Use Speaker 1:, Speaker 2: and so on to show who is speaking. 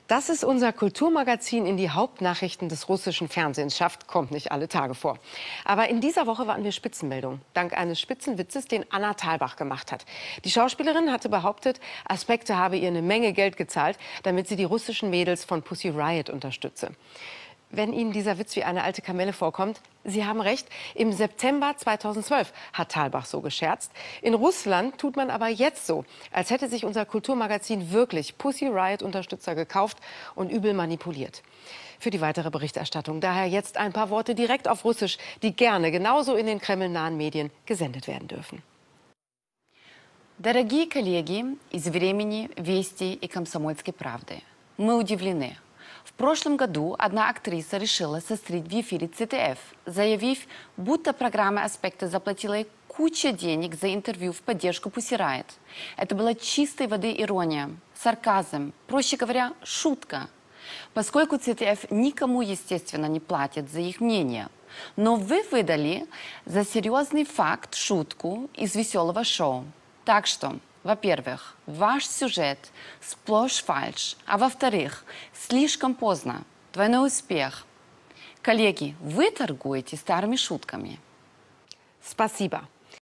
Speaker 1: Dass es unser Kulturmagazin in die Hauptnachrichten des russischen Fernsehens schafft, kommt nicht alle Tage vor. Aber in dieser Woche waren wir Spitzenmeldung, dank eines Spitzenwitzes, den Anna Thalbach gemacht hat. Die Schauspielerin hatte behauptet, Aspekte habe ihr eine Menge Geld gezahlt, damit sie die russischen Mädels von Pussy Riot unterstütze. Wenn Ihnen dieser Witz wie eine alte Kamelle vorkommt, Sie haben recht, im September 2012 hat Thalbach so gescherzt. In Russland tut man aber jetzt so, als hätte sich unser Kulturmagazin wirklich Pussy Riot-Unterstützer gekauft und übel manipuliert. Für die weitere Berichterstattung daher jetzt ein paar Worte direkt auf Russisch, die gerne genauso in den kremlnahen Medien gesendet werden dürfen.
Speaker 2: Дорогие коллеги из «Времени», «Вести» и «Комсомольской правды», мы удивлены. В прошлом году одна актриса решила сострить в эфире ЦТФ, заявив, будто программа «Аспекты» заплатила ей кучу денег за интервью в поддержку Pussy Riot. Это была чистой воды ирония, сарказм, проще говоря, шутка. Поскольку ЦТФ никому, естественно, не платит за их мнение. Но вы выдали за серьезный факт шутку из веселого шоу. Так что, во-первых, ваш сюжет сплошь фальшь, а во-вторых, слишком поздно. Двойной успех. Коллеги, вы торгуете старыми шутками.
Speaker 1: Спасибо.